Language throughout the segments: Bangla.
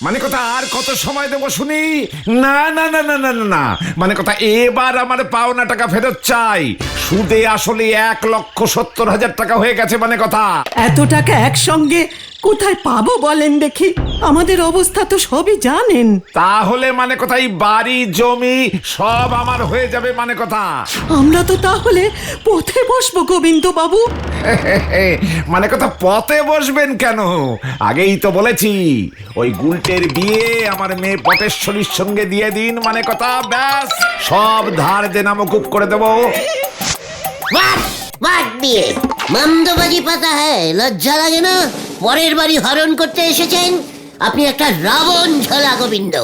মানে কথা আর কত সময় দেবো শুনি? না না না না না না না, মানে কথা এবার আমার পাওনা টাকা ফেরত চাই। সুদে আসলে 1,70,000 টাকা হয়ে গেছে। মানে কথা এত টাকা একসঙ্গে কোথায় পাবো বলেন দেখি? আমাদের অবস্থা তো সবই জানেন। তাহলে মানে কথা এই বাড়ি জমি সব আমার হয়ে যাবে। মানে কথা আমরা তো তাহলে পথে বসবো গোবিন্দ বাবু। মানে কথা পথে বসবেন কেন? আগেই তো বলেছি ওই গুলটের বিয়ে আমার মেয়ে পটেশ্বরীর সঙ্গে দিয়ে দিন। মানে কথা ব্যাস সব ধার দেনা মকুব করে দেবো। বাদ দিয়ে মন্দবাজি পাতা হ্যাঁ, লজ্জা লাগে না? পরের বাড়ি হরণ করতে এসেছেন আপনি একটা রাবণ ঝোলা গোবিন্দ।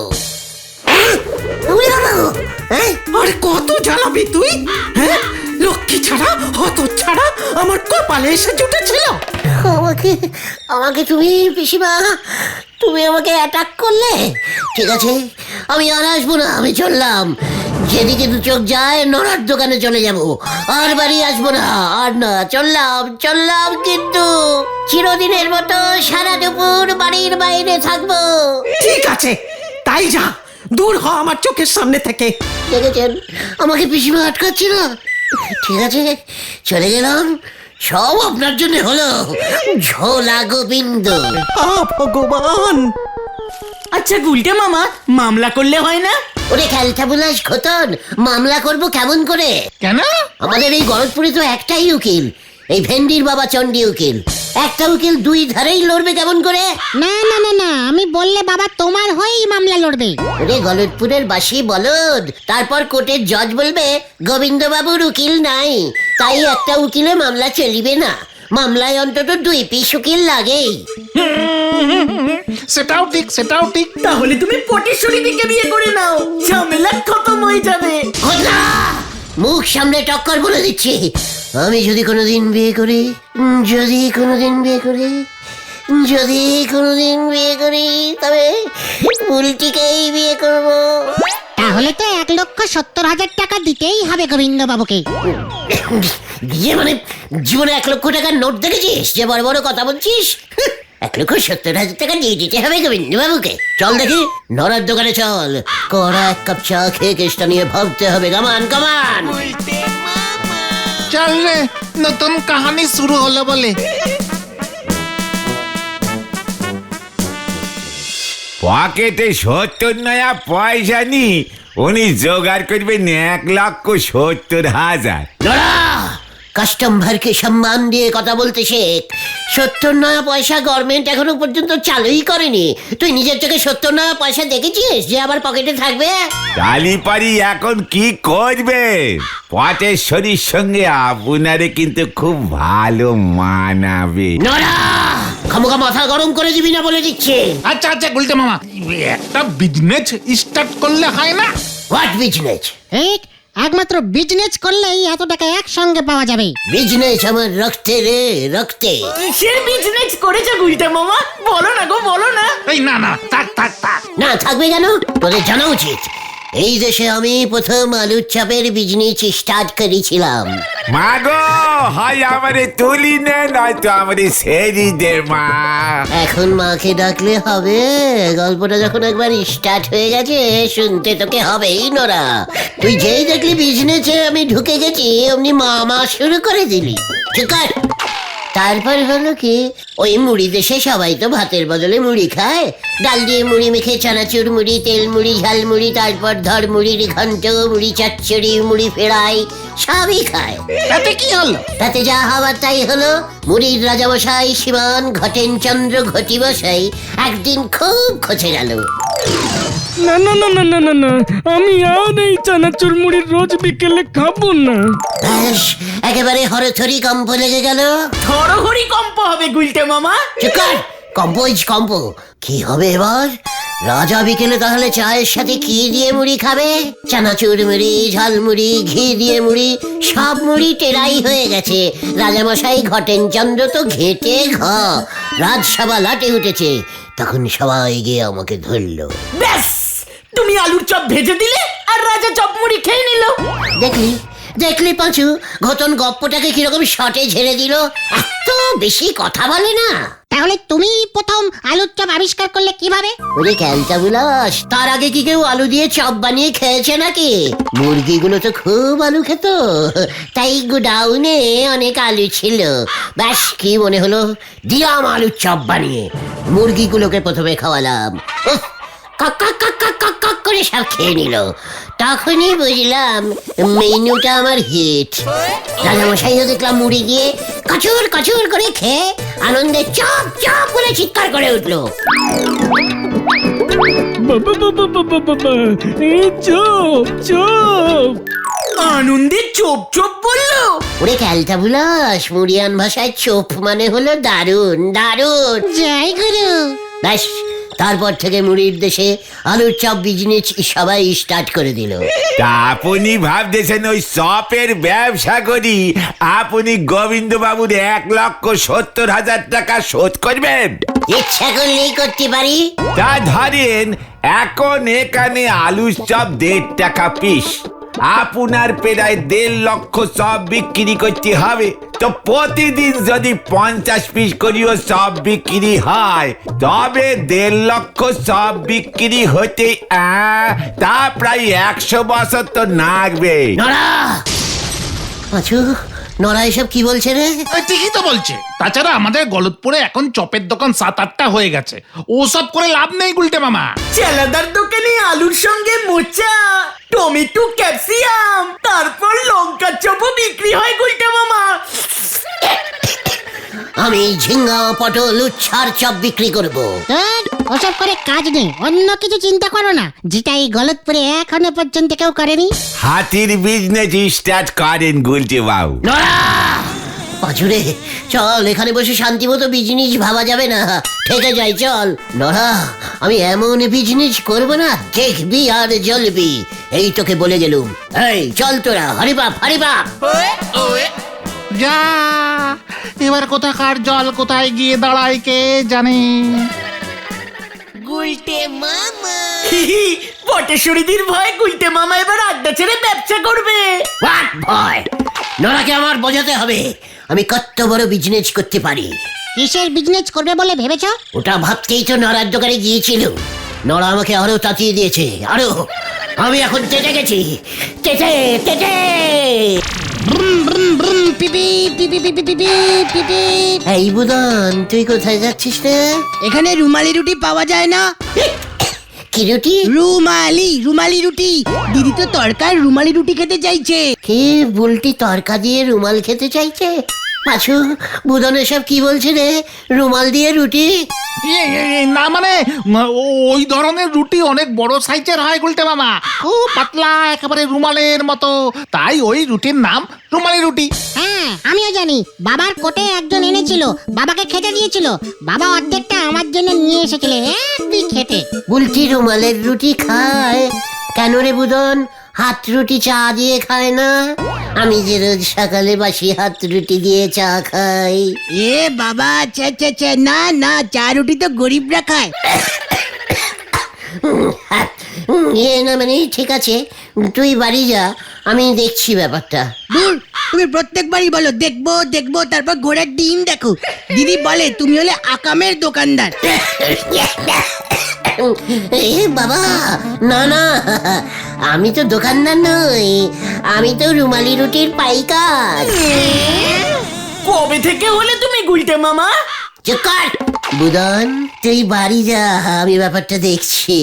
আরে কত জ্বালাবি তুই? হ্যাঁ, লক্ষ্মী ছাড়া হত ছাড়া আমার কপালে এসে জুটেছিল। আমাকে আমাকে তুমি পিসিমা, তুমি আমাকে অ্যাটাক করলে। ঠিক আছে, আমি আর আসবো না, আমি চললাম। যেদিকে দু চোখ যায় নড়ার দোকানে চলে যাব, আর বাড়ি আসবো না। আর না, চললাম চললাম, কিন্তু চিরদিনের মতো সারা দুপুর বাড়ির বাইরে থাকবো। ঠিক আছে, তাই যা, দূর হ আমার চোখের সামনে থেকে। দেখেছেন আমাকে পিসিমা আটকাচ্ছে না। ঠিক আছে, চলে গেলাম। সব আপনার জন্য হলো, ঝোলা গোবিন্দ। ভগবান। আচ্ছা গুলটে মামা, মামলা করলে হয় না? ওরে খেলতা বুলাস খতন, মামলা করব কেমন করে? কেন? আমাদের এই গলতপুরে তো একটাই উকিল, এই ভেন্ডির বাবা চন্ডী উকিল। একটা উকিল দুই ধারেই লড়বে কেমন করে? না না না না, আমি বললে বাবা তোমার হয়েই মামলা লড়বে। ওরে গলতপুরের বাসি বলদ, তারপর কোর্টের জজ বলবে গোবিন্দবাবুর উকিল নাই, তাই একটা উকিলে মামলা চলিবে না। মামলায় অন্তত 2 পিস উকিল লাগেই। সেটাও ঠিক, সেটাও ঠিক। তাহলে তুমি পটেশ্বরী দিকে বিয়ে করে নাও, ঝামেলা খতম হয়ে যাবে। ঘটনা মুখ সামনে টক্কর বলে দিচ্ছি। আমি যদি কোনোদিন বিয়ে করি, যদি কোনোদিন বিয়ে করি, যদি কোনোদিন বিয়ে করি, তবে উল্টিকেই বিয়ে করব। তাহলে তো 1,70,000 টাকা দিতেই হবে গোবিন্দ বাবুকে। দিয়ে মানে জীবনে 1,00,000 টাকার নোট দেখেছিস যে বড় বড় কথা বলছিস? 1,70,000 টাকা দিয়ে দিতে হবে গোবিন্দ বাবুকে। চল দেখি নড়ার দোকানে চল, কড়া 1 কাপ চা খেয়ে কেসটা নিয়ে ভাবতে হবে। কামান কামান। চল রে, নতুন কাহানি শুরু হলো বলে। পকেটে 70 নয়া পয়সা নি, উনি জোগাড় করবেন 1,70,000। নড়া, কাস্টমারকে সম্মান দিয়ে কথা বলতে শেখ। 70 নয়া পয়সা গভর্নমেন্ট এখনো পর্যন্ত চালুই করেনি। তুই নিজের চোখে 70 নয়া পয়সা দেখেছিস যে আবার পকেটে থাকবে? কালীপাড়ি এখন কি করবে? পটেশ্বরীর সঙ্গে আপনারে কিন্তু খুব ভালো মানাবে। নড়া, খামোখা মাথা গরম করে দিবি না বলে দিচ্ছে। আচ্ছা আচ্ছা গুলটে মামা, একটা বিজনেস স্টার্ট করলে হয় না? What business? ঠিক, একমাত্র বিজনেস করলেই এত টাকা একসঙ্গে পাওয়া যাবে। বিজনেস আমার রক্তে রে, রক্তে। কিসের বিজনেস করেছে গুলটে মামা? বলো না গো, বলো না। এই না না, থাক থাক থাক। না থাকবে কেন? তোদের জানা উচিত এই দেশে আমি প্রথম আলুর চাপের বিজনেস স্টার্ট করেছিলাম। মাগো, হয় আমারে তুলি নে, নয়তো আমারে সেরি দে মা। এখন মাকে ডাকলে হবে? গল্পটা যখন একবার স্টার্ট হয়ে গেছে শুনতে তোকে হবেই। নোরা, তুই যেই দেখলি বিজনেসে আমি ঢুকে গেছি অমনি মামা শুরু করে দিলি। ঠিক আছে, তারপর হলো কি, ওই মুড়ি দেশে সবাই তো ভাতের বদলে মুড়ি খায়। ডাল দিয়ে মুড়ি মেখে, চানাচুর মুড়ি, তেল মুড়ি, ঝাল মুড়ি, তারপর ধর মুড়ির ঘন্ট, মুড়ি চচ্চড়ি, মুড়ি ফেরাই, সবই খায়। তাতে কি হলো? তাতে যা হওয়ার তাই হলো। মুড়ির রাজামশাই শিবান ঘটেন চন্দ্র ঘটি বসাই একদিন খুব খচে গেল। না না না না না না না, আমি আর এই চানাচুর মুড়ির রোজ বিকেলে খাবো না। ব্যাস, একেবারে হরথরি কম্প লেগে গেল। হরহরি কম্প হবে গুলটে মামা। চুপ কর, কম্প। কি হবে এবার? রাজা বিকেলে তাহলে চায়ের সাথে কি দিয়ে মুড়ি খাবে? চানাচুর মুড়ি, ঝাল মুড়ি, ঘি দিয়ে মুড়ি, সব মুড়ি টেরাই হয়ে গেছে। রাজামশাই ঘটেন চন্দ্র তো ঘেটে রাজসভা লাটে উঠেছে। তখন সবাই গিয়ে আমাকে ধরলো। ব্যাস, তুমি আলুর চপ ভেজে দিলে আর রাজা চপ মুড়ি খেয়ে নিল। দেখলি পাঁচু, ঘটন গপ্পটাকে কিরকম শটে ঝেড়ে দিল। এত বেশি কথা বলে না। তাহলে তুমি প্রথম আলুর চপ আবিষ্কার করলে কিভাবে? ওরে ক্যালটা বুলাস, তার আগে কি কেউ আলু দিয়ে চপ বানিয়ে খেয়েছে নাকি? মুরগিগুলো তো খুব আলু খেত, তাই গোডাউনে অনেক আলু ছিল। ব্যাস কি মনে হলো, দিলাম আলুর চপ বানিয়ে, মুরগিগুলোকে প্রথমে খাওয়ালাম। উফ, কক কক কক কক কক কক করে সব খেয়ে নিল। তখনই বুঝলাম মেনুটা আমার হিট। রাজামশাইও দেখলাম মুড়ি গিয়ে কচুর কচুর করে খেয়ে আনন্দে চপ চপ করে চিৎকার করে উঠলো। বাবা বাবা বাবা বাবা, এই চপ চপ। আনন্দে চোপ চোপ বললো। ওরে ক্যালটা বুলাস, মুড়িয়ান ভাষায় চোপ মানে হলো দারুণ দারুণ। জয় গুরু। ব্যাস তারপর থেকে মুড়ির দেশে আলুর চপ বিজনেস সবাই স্টার্ট করে দিল। তা আপনি ভাবতেছেন ওই চপের ব্যবসা করি আপনি গোবিন্দ বাবুর 1,70,000 টাকা শোধ করবেন? ইচ্ছা করলেই করতে পারি। তা ধরেন এখন এখানে আলুর চপ 1.5 টাকা পিস, আপনার প্রায় 1.5 লক্ষ চপ বিক্রি করতে হবে। তো প্রতিদিন যদি 50 পিস করিও চপ বিক্রি হয়, তবে 1.5 লক্ষ চপ বিক্রি হতে তা প্রায় 100 বছর তো লাগবে। নড়া পাঁচু, নড়া এসব কি বলছে রে? ঠিকই তো বলছে। তাছাড়া আমাদের গলতপুরে এখন চপের দোকান 7-8টা হয়ে গেছে, ওসব করে লাভ নেই গুলটে মামা। চালাদার দোকানে আলুর সঙ্গে মোচা, টমেটো, ক্যাপসিকাম, তারপর লঙ্কা চপও বিক্রি হয় গুলটে মামা। আমি ঝিঙ্গা পটল উচ্ছার চপ বিক্রি করব। ধুর, ওসব করে কাজ নেই, অন্য কিছু চিন্তা করো না, যেটা এই গলতপুরে এখনো পর্যন্ত কেউ করেনি। হাতির বিজনেস স্টার্ট করেন গুলটে বাবু। নড়া পাঁচুরে, চল এখানে বসে শান্তি মতো বিজনেস ভাবা যাবে না, থেকে যাই চল। নড়া, আমি এমন বিজনেস করব না, দেখবি আর জ্বলবি, এই তোকে বলে গেলুম। এই চল তোরা, হরিবাপ হরিবাপ। যা, এবার কোথাকার জল কোথায় গিয়ে দাঁড়ায় কে জানে। পটেশ্বরীদের ভয় গুলটে মামা এবার আড্ডা ছেড়ে ব্যবসা করবে। হোয়াট ভয়? নড়াকে আমার বোঝাতে হবে আমি কত বড় বিজনেস করতে পারি। কিসের বিজনেস করবে বলে ভেবেছো? ওটা ভাবতেই তো নড়ার দোকানে গিয়েছিল। নড়া আমাকে আরো তাতিয়ে দিয়েছে, আরো। আমি এখন তেটে গেছি, তেটে তেটে। ব্রুম ব্রুম ব্রুম, পিপি পিপি পিপি পিপি পিপি। এই বুদন, তুই কোথায় যাচ্ছিস রে? এখানে রুমালি রুটি পাওয়া যায় না? কি রুটি? রুমালি রুটি। দিদি তো তরকার রুমালি রুটি খেতে চাইছে। কি বুলটি তরকা দিয়ে রুমাল খেতে চাইছে? পাছু, বুদন এসব কি বলছে রে? রুমাল দিয়ে রুটি? না মানে ওই ধরনের রুটি অনেক বড় সাইজের হয় গুলটে মামা, খুব পাতলা একেবারে রুমালের মতো, তাই ওই রুটির নাম রুমালি রুটি। হ্যাঁ, আমিও জানি, বাবার কোটে একজন এনেছিল, বাবাকে খেতে দিয়েছিল, বাবা অর্ধেকটা আমার জন্য নিয়ে এসেছিল একটি খেতে। বুলটি রুমালের রুটি খায় কেন রে বুদন? হাত রুটি চা দিয়ে খায় না? আমি যে রোজ সকালে বাসি হাত রুটি দিয়ে চা খাই। এ বাবা, না না, চা রুটি তো গরিবরা খায়। না মানে ঠিক আছে, তুই বাড়ি যা, আমি দেখছি ব্যাপারটা। দূর, তুমি প্রত্যেকবারই বলো দেখবো দেখবো, তারপর ঘোড়ার ডিম দেখো। দিদি বলে তুমি হলে আকামের দোকানদার। এ বাবা, না না, আমি তো দোকানদার নই, আমি তো রুমালি রুটির পাইকার। কবে থেকে হলে তুমি গুলটে মামা? চুপ কর বুদন, তুই বাড়ি যা, আমি ব্যাপারটা দেখছি।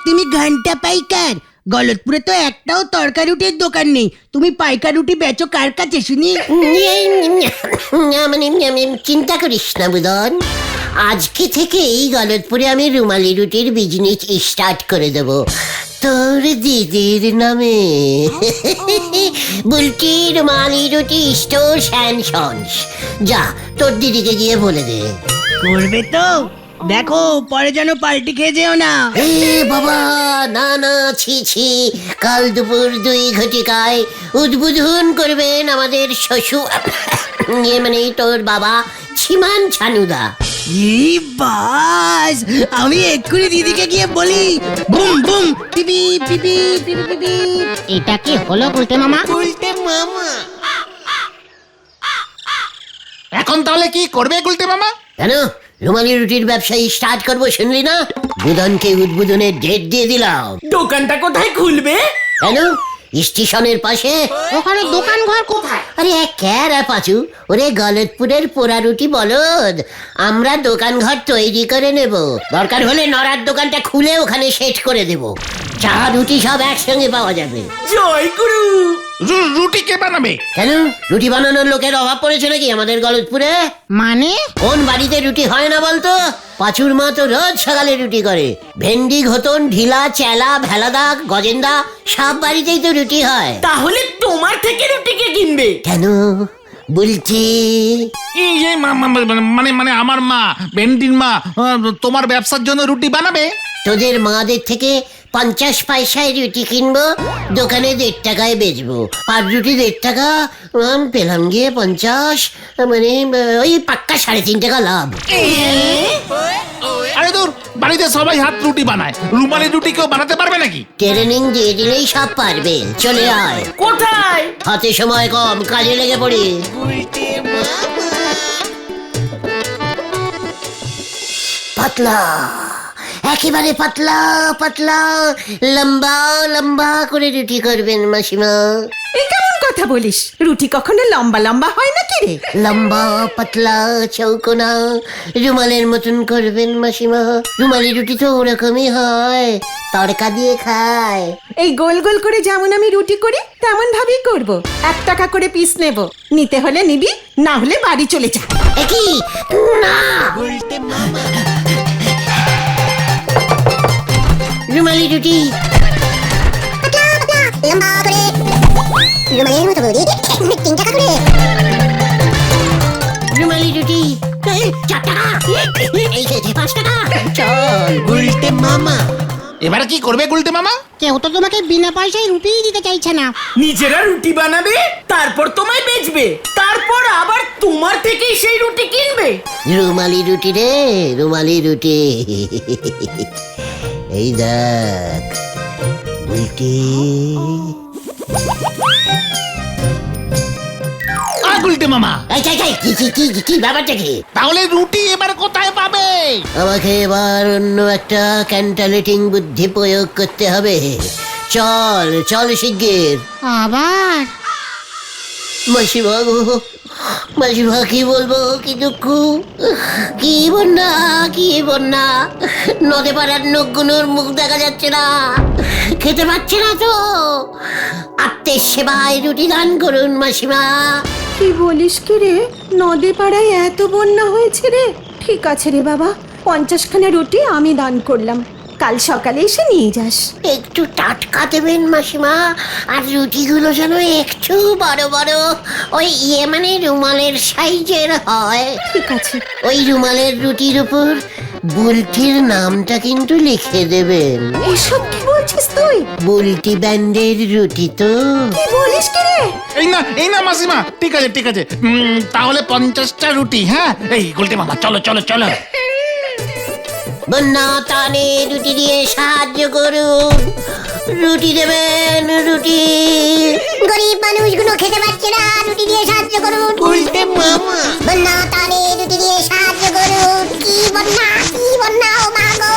তুমি ঘন্টা পাইকার? গলতপুরে তো একটাও তরকা রুটির দোকান নেই, তুমি পাইকার রুটি বেচো কার কাছে শুনি? মানে চিন্তা করিস না বুদন, আজকে থেকেই গলতপুরে আমি রুমালি রুটির বিজনেস স্টার্ট করে দেব তোর দিদির নামে। বুলটি রুমালি রুটি স্টোর অ্যান্ড সন্স। যা, তোর দিদিকে গিয়ে বলে দে। করবে তো? দেখো পরে যেন পাল্টি খেয়ে যেও না। এ বাবা, না না, ছি ছি, কাল দুপুর 2 ঘটিকায় উদ্বোধন করবেন আমাদের শ্বশুর, মানে তোর বাবা ছিমান ছানুদা। বাস, আমি এক্ষুনি দিদিকে গিয়ে বলি। বুম বুম, পিপি পিপি পিপি পিপি। এটা কি হলো গুলটে মামা? এখন তাহলে কি করবে গুলটে মামা? কেন রুমালি রুটির ব্যবসায়ী স্টার্ট করবো শুনলি না? বুধনকে উদ্বোধনের ডেট দিয়ে দিলাম। দোকানটা কোথায় খুলবে? কেন স্টেশনের পাশে? ওখানে দোকান ঘর কোথায়? আরে ক্যারা পাচু, ওরে গলতপুরের পোড়া রুটি বলদ, আমরা দোকান ঘর তৈরি করে নেব। দরকার হলে নড়ার দোকানটা খুলে ওখানে সেট করে দেব। চা রুটি সব একসঙ্গে পাওয়া যাবে। জয় গুরু। রুটি কে বানাবে? কেন রুটি বানানোর লোকের অভাব পড়েছে নাকি আমাদের গলতপুরে? মানে কোন বাড়িতে রুটি হয় না বলতো? পাঁচুর মা তো রোজ সকালে রুটি করে। ভেন্ডি, ঘোতন, ঢিলা, চেলা, ভেলাদা, গজেন্দা সব বাড়িতেই তো রুটি হয়। তাহলে তোমার থেকে রুটি কে কিনবে? কেন বলছি? এই যে মানে মানে আমার মা, ভেন্ডির মা, তোমার ব্যবসার জন্য রুটি বানাবে? তোদের মাদের থেকে 50 পয়সায় রুটি কিনবো, দোকানে 1.5 টাকায় বেচবো। আর রুটি 1.5 টাকা, পেলাম গিয়ে 50, মানে ওই পাক্কা 3.5 টাকা লাভ। আরে দূর, বাড়িতে সবাই হাত রুটি বানায়, রুমালি রুটি কেউ বানাতে পারবে নাকি? ট্রেনিং দিয়ে দিলেই সব পারবে। চলে আয়। কোথায়? হাতে সময় কম, কাজে লেগে পড়ি। পাতলা, একেবারে পাতলা পাতলা, লম্বা লম্বা করে রুটি করবেন মাসিমা। এই কেমন কথা বলিস? রুটি কখনো লম্বা লম্বা হয় নাকি রে? লম্বা পাতলা চৌকোনা রুমালের মতন করবেন মাসিমা। রুমালি রুটি তো ওরকমই হয়, তড়কা দিয়ে খায়। এই গোল গোল করে যেমন আমি রুটি করি তেমন ভাবেই করব। 1 টাকা করে পিস নেব, নিতে হলে নিবি, না হলে বাড়ি চলে যা। একই না, রুমালি রুটি রুমালি রুটি 4 টাকা, এই খেতে 5 টাকা। চল উল্টে মামা। এবারে কি করবে গুলটে মামা? কেউ তো তোমাকে বিনা পয়সায় রুটিই দিতে চাইছে না। নিজেরা রুটি বানাবে, তারপর তোমায় বেচবে, তারপর আবার তোমার থেকেই সেই রুটি কিনবে। রুমালি রুটি রে, রুমালি রুটি। এই দেখ উল্টে। গুলটে মামা, এই কি ব্যাপারটা কি? তাহলে রুটি এবার কোথায় পাবে? আমাকে এবার অন্য একটা ক্যান্টালেটিং বুদ্ধি প্রয়োগ করতে হবে। চল চল শিগগির। আবার মাসিমা গো, মাসিমা কি বলবো, কি দুঃখ, কি বন্যা, কি বন্যা। নদে পাড়ার নখগুলোর মুখ দেখা যাচ্ছে না, খেতে পাচ্ছে না তো। আত্মের সেবায় রুটি দান করুন মাসিমা। কি বলিস কি রে? নদী পাড়ায় এত বন্যা হয়েছে রে? ঠিক আছে রে বাবা, 50 খানা রুটি আমি দান করলাম, কাল সকালে এসে নিয়ে যাস। একটু টাটকা দেবেন মাসিমা, আর রুটিগুলো যেন একটু বড় বড়, ওই মানে রুমালের সাইজের হয়। ঠিক আছে। ওই রুমালের রুটির উপর বুলটির নামটা কিন্তু লিখে দেবেন। এসব কি বলছিস তুই? বুলটি ব্যান্ডের রুটি তো। কি বলিস কি রে? এই না মাসিমা, ঠিক আছে ঠিক আছে, তাহলে 50টা রুটি। হ্যাঁ, এই গুলটে মামা চলো চলো চলো। বন্যা টানে রুটি দিয়ে সাহায্য করুন, রুটি দেবেন রুটি। গরিব মানুষগুলো খেতে পারছে না, রুটি দিয়ে সাহায্য করুন। উল্টে মামা। বন্যা টানে রুটি দিয়ে সাহায্য করুন। কি বন্যা, কি বন্যা, ও মা গো।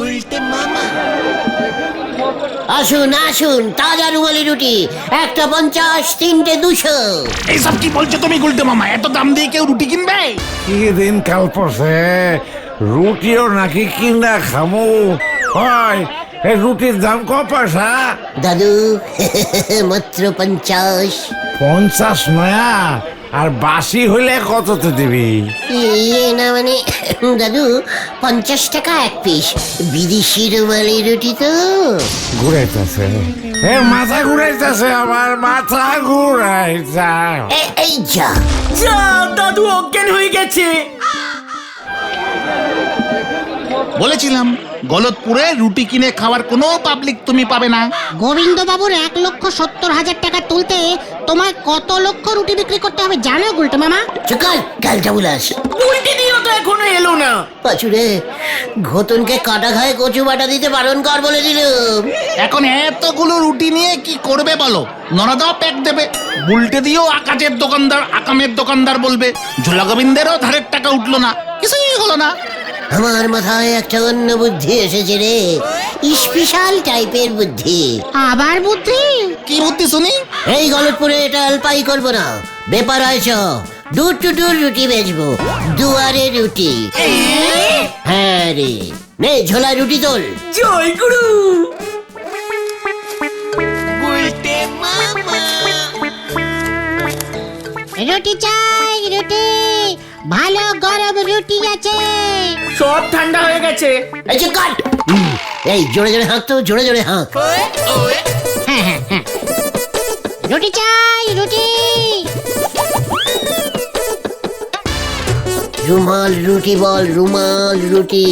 উল্টে মামা। আসুন আসুন, তাজা রুমালি রুটি, একটা 50, 3টে 200। এইসব কি বলছো তুমি গুলটে মামা? এত দাম দিয়ে কেউ রুটি কিনবে? কি দিন কাল পড়ছে, রুটিও নাকি কিনা খামু হয়? এই রুটির দাম ক পয়সা? দাদু মাত্র 50। 50 নয়া, আর বাসি হইলে কততে দিবি? না মানে দাদু 50 টাকা 1 পিস, বিদেশি রুমালি রুটি তো। ঘুরাইতেছে, মাথা ঘুরাইতেছে, আমার মাথা ঘুরাইছে। এই যা যা, দাদু অজ্ঞান হয়ে গেছে। বলেছিলাম গলতপুরে রুটি কিনে খাওয়ার কোনো পাবলিক তুমি পাবে না। গোবিন্দ বাবুর 1,70,000 টাকা তুলতে তোমায় কত লক্ষ রুটি বিক্রি করতে হবে জানো গুলটে মামা? চুকাল গালটা বুলাস। উল্টে দিও তো এখনো এলো না। পাচুরে ঘটনকে কাটা খায় কচু বাটা দিতে বারণ কর বলে দিলুম। এখন এতগুলো রুটি নিয়ে কি করবে বলো? নরাদাও প্যাক দেবে, বুলটে দিয়েও আকাশের দোকানদার আকামের দোকানদার বলবে, ঝোলা গোবিন্দেরও ধারের টাকা উঠলো না, কিছুই হলো না। আমার মাথায় একটা অন্য বুদ্ধি এসেছে রে, স্পেশাল টাইপের বুদ্ধি। আবার বুদ্ধি? কি বুদ্ধি শুনি? এই গলতপুরে এটা অল্পাই করবো না, ব্যাপার আছে দূর টু দূর রুটি বেচবো, দুয়ারে রুটি। হ্যাঁ রে, নে ঝোলা রুটি তোল। জয় গুরু। রুটি চাই রুটি, ভালো গরম রুটি আছে। সব ঠান্ডা হয়ে গেছে। এই যে কাট। এই জোরে জোরে হাঁক তো, জোরে জোরে হাঁক। হ্যাঁ হ্যাঁ হ্যাঁ, রুটি চাই রুটি। রুমাল রুটি বল, রুমাল রুটি।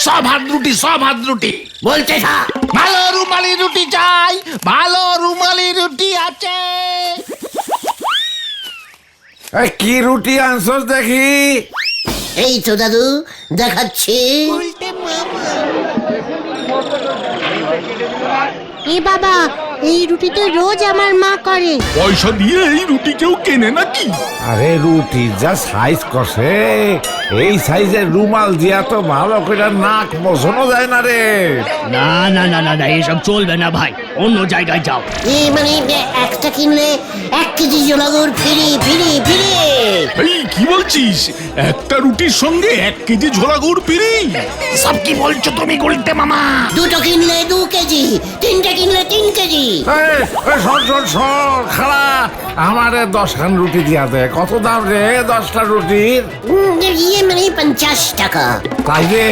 সব হাত রুটি, সব হাত রুটি। বলতে থাক। ভালো রুমালি রুটি চাই, ভালো রুমালি রুটি আছে। এই কি রুটি আনছস দেখি? এই তো দাদু দেখাচ্ছি। এ বাবা, এই রুটি তো রোজ আমার মা করে। পয়সা দিয়ে এই রুটি কেউ কেনে নাকি? আরে রুটি যা সাইজ কষে, এই সাইজের রুমাল দিয়া তো ভালো করে নাক বসানো যায় না রে। না না না না না, এসব চলবে না ভাই, অন্য জায়গায় যাও। এই মানে একটা কিনলে 1 কেজি জোলাগুড় ফ্রি ফ্রি ফ্রি। এই কি বলছিস? একটা রুটির সঙ্গে 1 কেজি ঝোলা গুড় ফ্রি? সব কি বলছো তুমি গুলটে মামা? দুটো কিনলে 2 কেজি, 3টে কিনলে 3 কেজি। শোন খালা, আমারে 10 খান রুটি দিয়া দে। কত দাম রে 10টা রুটির? ইয়ে মানে 50 টাকা। তাই রে,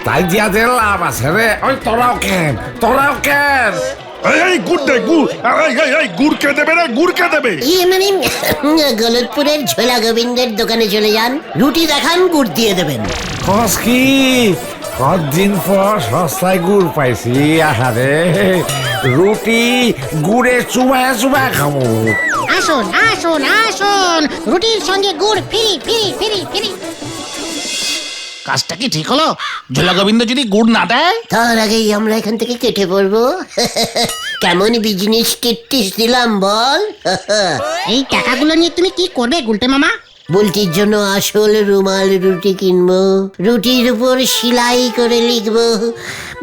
তাই দিয়া দে, লাভ আছে রে। ওই তোরাও কেন, তোরাও কেন? এই গুড় দে, গুড়। এই গুড় কে দেবে রে? গুড় কে দেবে? ইয়ে মানে গলতপুরের ঝোলা গোবিন্দের দোকানে চলে যান, রুটি দেখান, গুড় দিয়ে দেবেন। কস কি কতদিন পর সস্তায় গুড় পাইছি। আহারে রুটি গুড়ে চুবায় চুবায় খাবো। আসুন আসুন আসুন, রুটির সঙ্গে গুড় ফ্রি ফ্রি ফ্রি ফ্রি। কাজটা কি ঠিক হলো? ঝোলা গোবিন্দ যদি গুড় না দেয়? তার আগেই আমরা এখান থেকে কেটে পড়বো। কেমন বিজনেস টিপটিস দিলাম বল। এই টাকাগুলো নিয়ে তুমি কি করবে গুলটে মামা? বুলটির জন্য আসল রুমাল রুটি কিনবো, রুটির উপর সেলাই করে লিখবো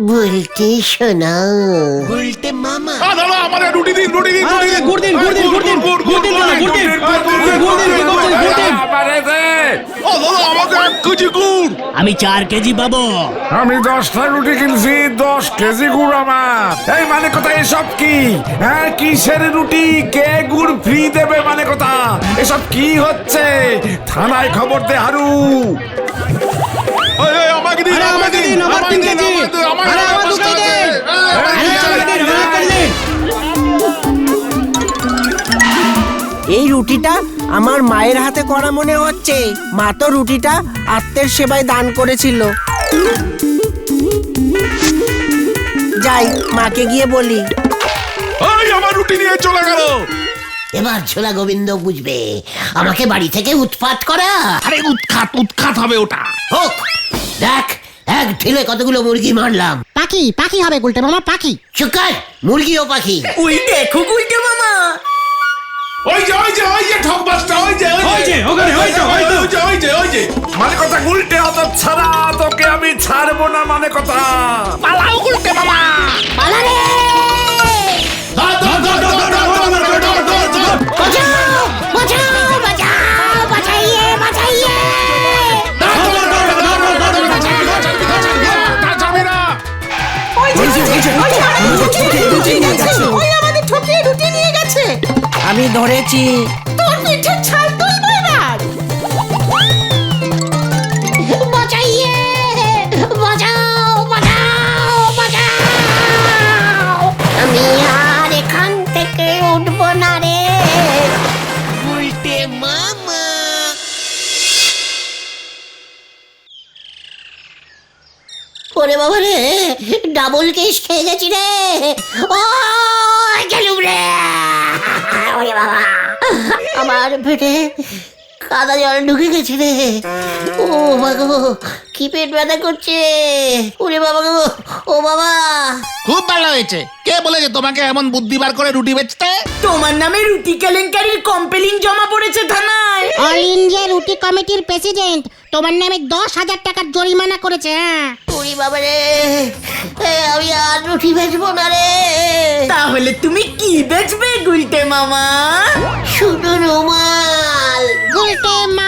বুলটি সোনা। দাদা আমার রুটি দিন, রুটি দিন, রুটি দিন। গুড় দিন, গুড় দিন, গুড় দিন, গুড় দিন, গুড় দিন, গুড় দিন, কি করছেন, গুড় দিন। আমারে দে। ও দাদা আমাকে 1 কেজি গুড়। আমি 4 কেজি পাবো। আমি 10টা রুটি কিনছি, 10 কেজি গুড় আমার। এই মানে কথা এসব কি? হ্যাঁ কিসের রুটি? কে গুড় ফ্রি দেবে মানে কথা? এসব কি হচ্ছে? থানায় খবর দে হারু। এই আমাকে দিন, আরে আমাকে দিন, আমার 3 কেজি। আরে আমার 2 কেজি দিন। আরে আমাকে দিন, আমাকে দিন। এই রুটিটা আমার মায়ের হাতে করা মনে হচ্ছে। মা তো রুটিটা আত্মের সেবায় দান করেছিল। যাই মাকে গিয়ে বলি। এই আমার রুটি নিয়ে চলে গেল। এবার ঝোলা গোবিন্দ বুঝবে আমাকে বাড়ি থেকে উৎপাত করা। আরে উৎখাত উৎখাত হবে ওটা। হোক, দেখ এক ঢিলে কতগুলো মুরগি মারলাম। পাখি পাখি হবে গুলটে মামা, পাখি। চুকার, মুরগি ও পাখি। ওই দেখো গুলটে মামা। ওই যে ঠকবাসটা, ওই যে ওখানে, ওই যে মানে কথা গুলটে হতো ছাড়া তোকে আমি ছাড়বো না মানে কথা। পালাও গুলটে মামা। পালা রে! বাঁচাও বাঁচাও বাঁচাও, বাঁচাইয়ে বাঁচাইয়ে। আমাদের ঠকিয়ে রুটি নিয়ে গেছে। আমি ধরেছি। তোর পিঠে ছাল তুলবো এবার। বাঁচাইয়ে বাঁচাও বাঁচাও বাঁচাও। আমি আর এখান থেকে উঠবো না রে। ওরে বাবা রে, রে, ডাবল কেস খেয়ে গেছি রে। ও গেলুম রে, ওরে বাবা, আমার পেটে কাদা জল ঢুকে গেছে রে। ও বাবা, কি পেট ব্যথা করছে, ওরে বাবা গো, ও বাবা। খুব ভালো হয়েছে। কে বলেছে তোমাকে এমন বুদ্ধি বার করে রুটি বেচতে? তোমার নামে রুটি কেলেঙ্কারির কমপ্লেইন জমা পড়েছে থানায়। অল ইন্ডিয়া রুটি কমিটির প্রেসিডেন্ট তোমার নামে 10,000 টাকার জরিমানা করেছে। ওরে বাবা রে, আমি আর রুটি বেচবো না রে। তাহলে তুমি কি বেচবে গুলটে মামা? শুধু রুমাল। গুলটে মা